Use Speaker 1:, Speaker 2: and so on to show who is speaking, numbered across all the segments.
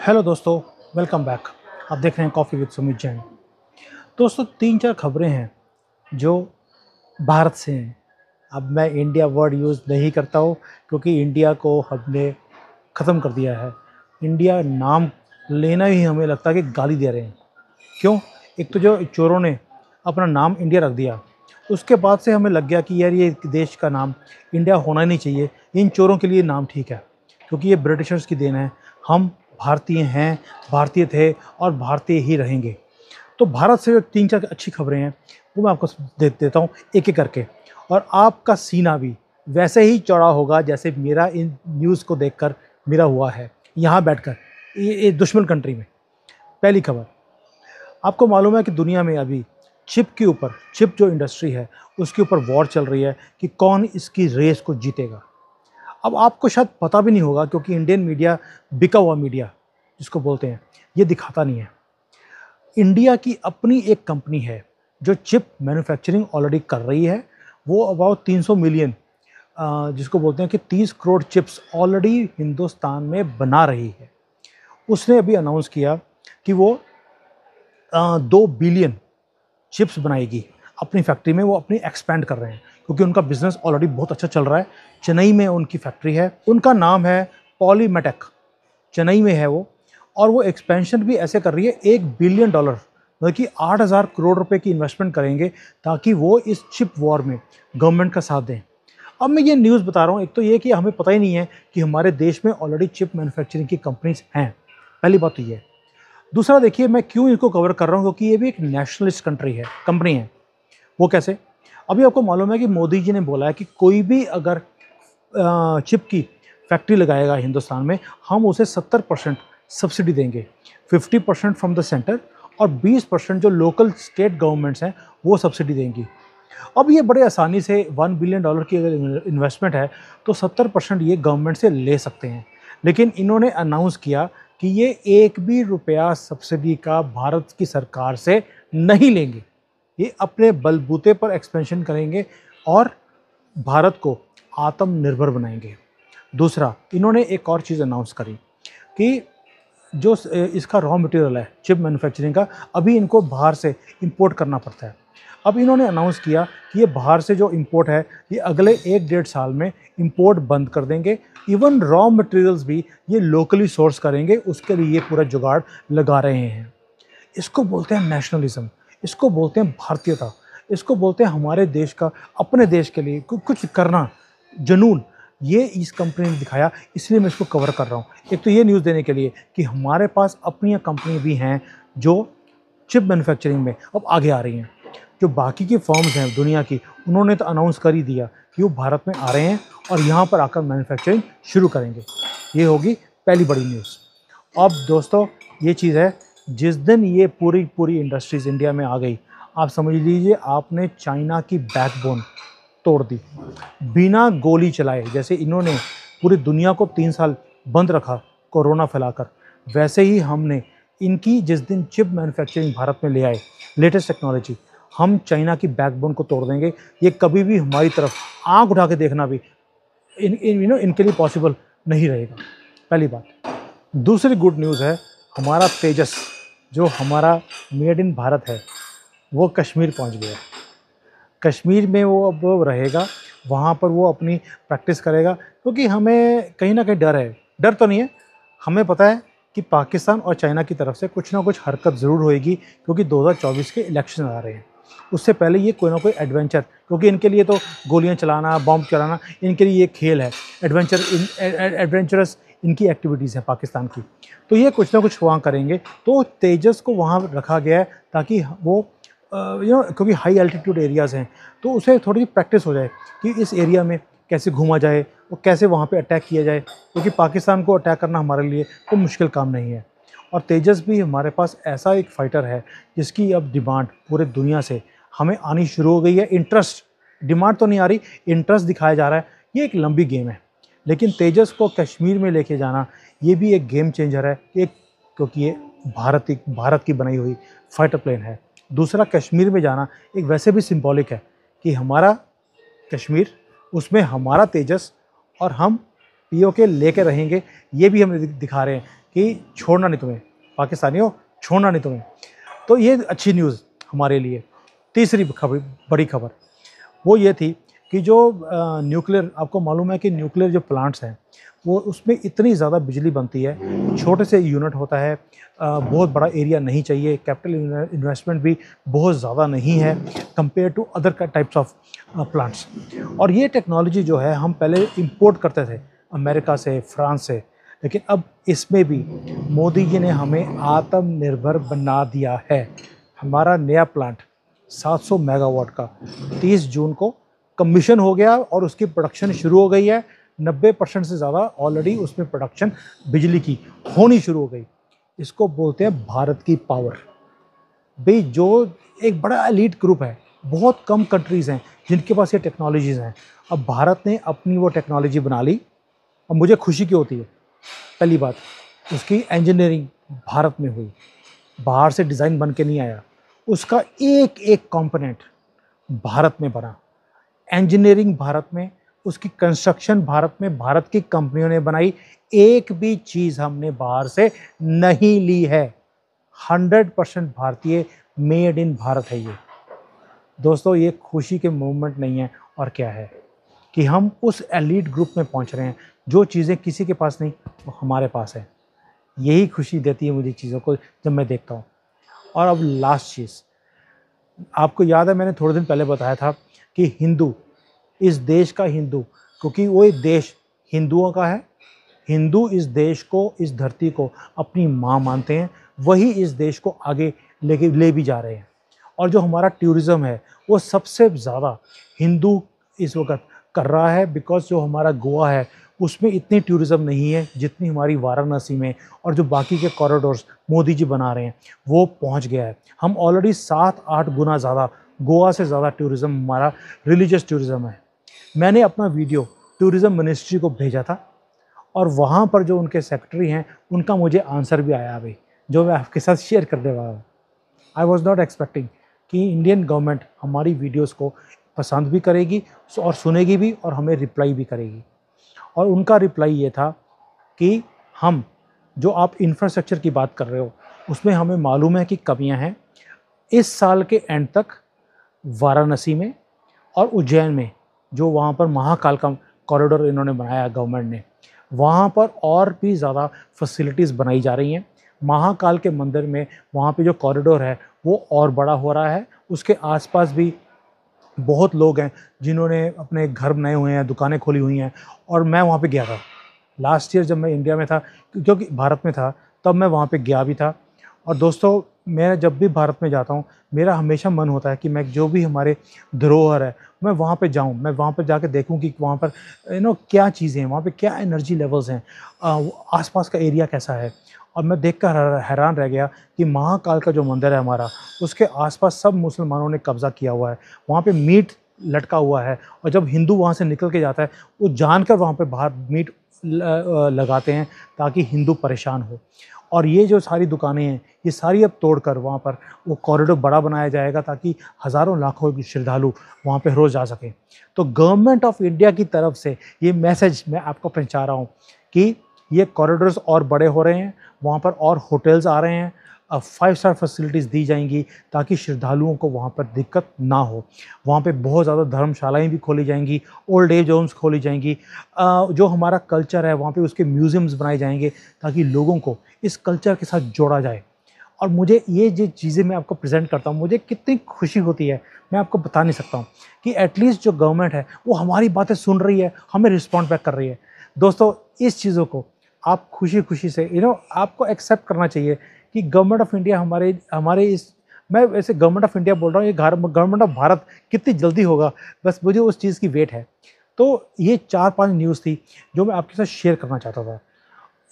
Speaker 1: Hello दोस्तों, welcome back. आप देख रहे हैं कॉफ़ी विद सुमित जैन। दोस्तों, 3-4 खबरें हैं जो भारत से हैं। अब मैं इंडिया वर्ड यूज़ नहीं करता हूँ क्योंकि इंडिया को हमने ख़त्म कर दिया है। इंडिया नाम लेना ही हमें लगता है कि गाली दे रहे हैं। क्यों? एक तो जो चोरों ने अपना नाम इंडिया रख दिया, उसके बाद से हमें लग गया कि यार ये देश का नाम इंडिया होना ही नहीं चाहिए। इन चोरों के लिए नाम ठीक है क्योंकि ये ब्रिटिशर्स की देन है। हम भारतीय हैं, भारतीय थे और भारतीय ही रहेंगे। तो भारत से जो 3-4 अच्छी खबरें हैं वो मैं आपको दे देता हूँ एक-एक करके, और आपका सीना भी वैसे ही चौड़ा होगा जैसे मेरा इन न्यूज़ को देखकर मेरा हुआ है यहाँ बैठकर ये दुश्मन कंट्री में। पहली खबर, आपको मालूम है कि दुनिया में अभी चिप के ऊपर, चिप जो इंडस्ट्री है उसके ऊपर वॉर चल रही है कि कौन इसकी रेस को जीतेगा। अब आपको शायद पता भी नहीं होगा क्योंकि इंडियन मीडिया, बिका हुआ मीडिया जिसको बोलते हैं, ये दिखाता नहीं है। इंडिया की अपनी एक कंपनी है जो चिप मैन्युफैक्चरिंग ऑलरेडी कर रही है। वो अबाउट 300 मिलियन, जिसको बोलते हैं कि 30 करोड़ चिप्स ऑलरेडी हिंदुस्तान में बना रही है। उसने अभी अनाउंस किया कि वो 2 बिलियन चिप्स बनाएगी अपनी फैक्ट्री में। वो अपनी एक्सपेंड कर रहे हैं क्योंकि उनका बिजनेस ऑलरेडी बहुत अच्छा चल रहा है। चेन्नई में उनकी फैक्ट्री है, उनका नाम है पॉलीमेटेक, चेन्नई में है वो। और वो एक्सपेंशन भी ऐसे कर रही है, $1 बिलियन, मतलब कि 8,000 करोड़ रुपए की इन्वेस्टमेंट करेंगे ताकि वो इस चिप वॉर में गवर्नमेंट का साथ दें। अब मैं ये न्यूज़ बता रहा हूँ, एक तो ये कि हमें पता ही नहीं है कि हमारे देश में ऑलरेडी चिप मैन्युफैक्चरिंग की कंपनीज हैं। पहली बात तो ये है। दूसरा, देखिए मैं क्यों इसको कवर कर रहा हूँ, क्योंकि ये भी एक नेशनलिस्ट कंपनी है। वो कैसे? अभी आपको मालूम है कि मोदी जी ने बोला है कि कोई भी अगर चिप की फैक्ट्री लगाएगा हिंदुस्तान में, हम उसे 70% सब्सिडी देंगे, 50% फ्रॉम द सेंटर और 20% जो लोकल स्टेट गवर्नमेंट्स हैं वो सब्सिडी देंगी। अब ये बड़े आसानी से $1 बिलियन की अगर इन्वेस्टमेंट है तो 70% ये गवर्नमेंट से ले सकते हैं। लेकिन इन्होंने अनाउंस किया कि ये एक भी रुपया सब्सिडी का भारत की सरकार से नहीं लेंगे। ये अपने बलबूते पर एक्सपेंशन करेंगे और भारत को आत्मनिर्भर बनाएंगे। दूसरा, इन्होंने एक और चीज़ अनाउंस करी कि जो इसका रॉ मटेरियल है चिप मैन्युफैक्चरिंग का, अभी इनको बाहर से इंपोर्ट करना पड़ता है। अब इन्होंने अनाउंस किया कि ये बाहर से जो इंपोर्ट है ये अगले 1-1.5 साल में इंपोर्ट बंद कर देंगे। इवन रॉ मटेरियल्स भी ये लोकली सोर्स करेंगे, उसके लिए ये पूरा जुगाड़ लगा रहे हैं। इसको बोलते हैं नेशनलिज्म, इसको बोलते हैं भारतीयता, इसको बोलते हैं हमारे देश का, अपने देश के लिए कुछ करना, जुनून। ये इस कंपनी ने दिखाया, इसलिए मैं इसको कवर कर रहा हूँ। एक तो ये न्यूज़ देने के लिए कि हमारे पास अपनी कंपनी भी हैं जो चिप मैन्युफैक्चरिंग में अब आगे आ रही हैं। जो बाकी की फर्म्स हैं दुनिया की, उन्होंने तो अनाउंस कर ही दिया कि वो भारत में आ रहे हैं और यहाँ पर आकर मैन्युफैक्चरिंग शुरू करेंगे। ये होगी पहली बड़ी न्यूज़। अब दोस्तों, ये चीज़ है, जिस दिन ये पूरी इंडस्ट्रीज़ इंडिया में आ गई, आप समझ लीजिए आपने चाइना की बैकबोन तोड़ दी बिना गोली चलाए। जैसे इन्होंने पूरी दुनिया को 3 साल बंद रखा कोरोना फैलाकर, वैसे ही हमने इनकी जिस दिन चिप मैन्युफैक्चरिंग भारत में ले आए, लेटेस्ट टेक्नोलॉजी, हम चाइना की बैकबोन को तोड़ देंगे। ये कभी भी हमारी तरफ आंख उठा के देखना भी इनके लिए पॉसिबल नहीं रहेगा। पहली बात। दूसरी गुड न्यूज़ है, हमारा तेजस जो हमारा मेड इन भारत है वो कश्मीर पहुंच गया। कश्मीर में वो अब रहेगा, वहाँ पर वो अपनी प्रैक्टिस करेगा क्योंकि हमें कहीं ना कहीं डर है। डर तो नहीं है, हमें पता है कि पाकिस्तान और चाइना की तरफ से कुछ ना कुछ हरकत ज़रूर होएगी क्योंकि 2024 के इलेक्शन आ रहे हैं। उससे पहले ये कोई ना कोई एडवेंचर, क्योंकि इनके लिए तो गोलियां चलाना, बॉम्ब चलाना, इनके लिए ये खेल है, एडवेंचरस इनकी एक्टिविटीज़ हैं पाकिस्तान की। तो ये कुछ ना कुछ वहाँ करेंगे। तो तेजस को वहाँ रखा गया है ताकि वो क्योंकि हाई एल्टीट्यूड एरियाज़ हैं तो उसे थोड़ी प्रैक्टिस हो जाए कि इस एरिया में कैसे घूमा जाए और कैसे वहाँ पे अटैक किया जाए, क्योंकि पाकिस्तान को अटैक करना हमारे लिए कोई मुश्किल काम नहीं है। और तेजस भी हमारे पास ऐसा एक फ़ाइटर है जिसकी अब डिमांड पूरे दुनिया से हमें आनी शुरू हो गई है। इंटरेस्ट, डिमांड तो नहीं आ रही, इंटरेस्ट दिखाया जा रहा है। ये एक लंबी गेम है, लेकिन तेजस को कश्मीर में लेके जाना ये भी एक गेम चेंजर है, क्योंकि ये भारत की बनाई हुई फाइटर प्लेन है। दूसरा, कश्मीर में जाना एक वैसे भी सिंबॉलिक है कि हमारा कश्मीर, उसमें हमारा तेजस और हम पीओके लेके रहेंगे। ये भी हम दिखा रहे हैं कि छोड़ना नहीं तुम्हें, पाकिस्तानियों छोड़ना नहीं तुम्हें। तो ये अच्छी न्यूज़ हमारे लिए। तीसरी खबर, बड़ी खबर वो ये थी कि जो न्यूक्लियर, आपको मालूम है कि न्यूक्लियर जो प्लांट्स हैं वो उसमें इतनी ज़्यादा बिजली बनती है, छोटे से यूनिट होता है, बहुत बड़ा एरिया नहीं चाहिए, कैपिटल इन्वेस्टमेंट भी बहुत ज़्यादा नहीं है compare to other types of plants. और ये टेक्नोलॉजी जो है हम पहले इंपोर्ट करते थे अमेरिका से, फ्रांस से, लेकिन अब इसमें भी मोदी जी ने हमें आत्मनिर्भर बना दिया है। हमारा नया प्लांट 700 मेगावाट का 30 जून को कमीशन हो गया और उसकी प्रोडक्शन शुरू हो गई है। 90% से ज़्यादा ऑलरेडी उसमें प्रोडक्शन बिजली की होनी शुरू हो गई। इसको बोलते हैं भारत की पावर। भाई जो एक बड़ा एलीट ग्रुप है, बहुत कम कंट्रीज़ हैं जिनके पास ये टेक्नोलॉजीज़ हैं। अब भारत ने अपनी वो टेक्नोलॉजी बना ली और मुझे खुशी की होती है। पहली बात, उसकी इंजीनियरिंग भारत में हुई, बाहर से डिज़ाइन बन के नहीं आया, उसका एक एक कंपोनेंट भारत में बना, इंजीनियरिंग भारत में, उसकी कंस्ट्रक्शन भारत में, भारत की कंपनियों ने बनाई, एक भी चीज़ हमने बाहर से नहीं ली है। 100% भारतीय, मेड इन भारत है ये। दोस्तों ये खुशी के मूवमेंट नहीं है और क्या है कि हम उस एलीट ग्रुप में पहुंच रहे हैं, जो चीज़ें किसी के पास नहीं वो हमारे पास है। यही खुशी देती है मुझे चीज़ों को जब मैं देखता हूँ। और अब लास्ट चीज़, आपको याद है मैंने थोड़े दिन पहले बताया था कि हिंदू, इस देश का हिंदू, क्योंकि वो एक देश हिंदुओं का है, हिंदू इस देश को, इस धरती को अपनी माँ मानते हैं, वही इस देश को आगे ले भी जा रहे हैं। और जो हमारा टूरिज़्म है वो सबसे ज़्यादा हिंदू इस वक्त कर रहा है, बिकॉज जो हमारा गोवा है उसमें इतनी टूरिज़्म नहीं है जितनी हमारी वाराणसी में, और जो बाकी के कॉरिडोर्स मोदी जी बना रहे हैं वो पहुंच गया है। हम ऑलरेडी 7-8 गुना ज़्यादा, गोवा से ज़्यादा टूरिज़्म हमारा रिलीजियस टूरिज़्म है। मैंने अपना वीडियो टूरिज़्म मिनिस्ट्री को भेजा था और वहाँ पर जो उनके सेक्रेटरी हैं उनका मुझे आंसर भी आया अभी, जो मैं आपके साथ शेयर करने वाला हूँ। आई वॉज नॉट एक्सपेक्टिंग कि इंडियन गवर्नमेंट हमारी वीडियोस को पसंद भी करेगी और सुनेगी भी और हमें रिप्लाई भी करेगी। और उनका रिप्लाई ये था कि हम, जो आप इंफ्रास्ट्रक्चर की बात कर रहे हो उसमें हमें मालूम है कि कमियां हैं। इस साल के एंड तक वाराणसी में और उज्जैन में, जो वहाँ पर महाकाल का कॉरिडोर इन्होंने बनाया गवर्नमेंट ने, वहाँ पर और भी ज़्यादा फैसिलिटीज़ बनाई जा रही हैं। महाकाल के मंदिर में वहाँ पे जो कॉरिडोर है वो और बड़ा हो रहा है। उसके आसपास भी बहुत लोग हैं जिन्होंने अपने घर बनाए हुए हैं, दुकानें खोली हुई हैं। और मैं वहाँ पे गया था लास्ट ईयर जब मैं इंडिया में था, क्योंकि भारत में था, तब मैं वहाँ पे गया भी था। और दोस्तों मैं जब भी भारत में जाता हूँ मेरा हमेशा मन होता है कि मैं जो भी हमारे धरोहर है मैं वहाँ पे जाऊँ, मैं वहाँ पे जाके देखूँ कि वहाँ पर क्या चीज़ें हैं, वहाँ पे क्या एनर्जी लेवल्स हैं, आसपास का एरिया कैसा है। और मैं देखकर हैरान रह गया कि महाकाल का जो मंदिर है हमारा, उसके आसपास सब मुसलमानों ने कब्ज़ा किया हुआ है। वहाँ पे मीट लटका हुआ है और जब हिंदू वहाँ से निकल के जाता है वो जानकर वहाँ पे बाहर मीट लगाते हैं ताकि हिंदू परेशान हो। और ये जो सारी दुकानें हैं ये सारी अब तोड़कर वहाँ पर वो कॉरिडोर बड़ा बनाया जाएगा ताकि हज़ारों लाखों श्रद्धालु वहाँ पे रोज़ जा सकें। तो गवर्नमेंट ऑफ इंडिया की तरफ से ये मैसेज मैं आपको पहुँचा रहा हूँ कि ये कॉरिडोर्स और बड़े हो रहे हैं, वहाँ पर और होटल्स आ रहे हैं, 5 स्टार फैसिलिटीज़ दी जाएंगी ताकि श्रद्धालुओं को वहाँ पर दिक्कत ना हो। वहाँ पे बहुत ज़्यादा धर्मशालाएं भी खोली जाएंगी, ओल्ड एज होम्स खोली जाएंगी, जो हमारा कल्चर है वहाँ पे उसके म्यूज़ियम्स बनाए जाएंगे ताकि लोगों को इस कल्चर के साथ जोड़ा जाए। और मुझे ये जो चीज़ें मैं आपको प्रेजेंट करता हूँ मुझे कितनी खुशी होती है मैं आपको बता नहीं सकता हूँ कि एटलीस्ट जो गवर्नमेंट है वो हमारी बातें सुन रही है, हमें रिस्पॉन्ड बैक कर रही है। दोस्तों इस चीज़ों को आप खुशी खुशी से आपको एक्सेप्ट करना चाहिए कि गवर्नमेंट ऑफ इंडिया हमारे इस, मैं वैसे गवर्नमेंट ऑफ इंडिया बोल रहा हूँ, ये गवर्नमेंट ऑफ भारत कितनी जल्दी होगा, बस मुझे उस चीज़ की वेट है। तो ये 4-5 न्यूज़ थी जो मैं आपके साथ शेयर करना चाहता था।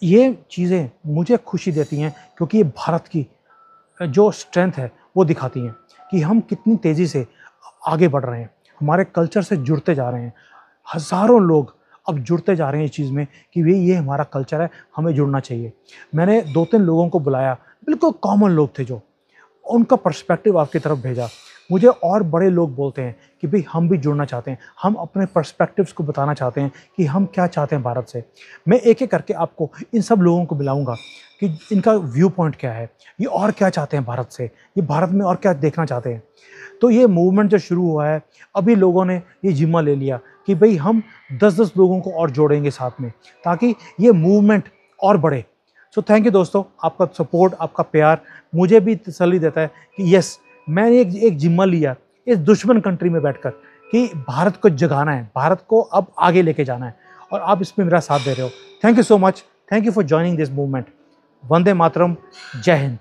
Speaker 1: ये चीज़ें मुझे खुशी देती हैं क्योंकि ये भारत की जो स्ट्रेंथ है वो दिखाती हैं कि हम कितनी तेज़ी से आगे बढ़ रहे हैं, हमारे कल्चर से जुड़ते जा रहे हैं। हज़ारों लोग अब जुड़ते जा रहे हैं इस चीज़ में कि ये हमारा कल्चर है, हमें जुड़ना चाहिए। मैंने 2-3 लोगों को बुलाया, बिल्कुल कॉमन लोग थे, जो उनका पर्सपेक्टिव आपकी तरफ भेजा। मुझे और बड़े लोग बोलते हैं कि भाई हम भी जुड़ना चाहते हैं, हम अपने पर्सपेक्टिव्स को बताना चाहते हैं कि हम क्या चाहते हैं भारत से। मैं एक एक करके आपको इन सब लोगों को मिलाऊंगा कि इनका व्यू पॉइंट क्या है, ये और क्या चाहते हैं भारत से, ये भारत में और क्या देखना चाहते हैं। तो ये मूवमेंट जो शुरू हुआ है, अभी लोगों ने ये जिम्मा ले लिया कि भाई हम 10-10 लोगों को और जोड़ेंगे साथ में, ताकि ये मूवमेंट और बढ़े। सो थैंक यू दोस्तों, आपका सपोर्ट, आपका प्यार मुझे भी तसल्ली देता है कि यस, मैंने एक जिम्मा लिया इस दुश्मन कंट्री में बैठकर कि भारत को जगाना है, भारत को अब आगे लेके जाना है, और आप इसमें मेरा साथ दे रहे हो। Thank you so much, thank you for joining this movement. Vande Mataram, जय हिंद।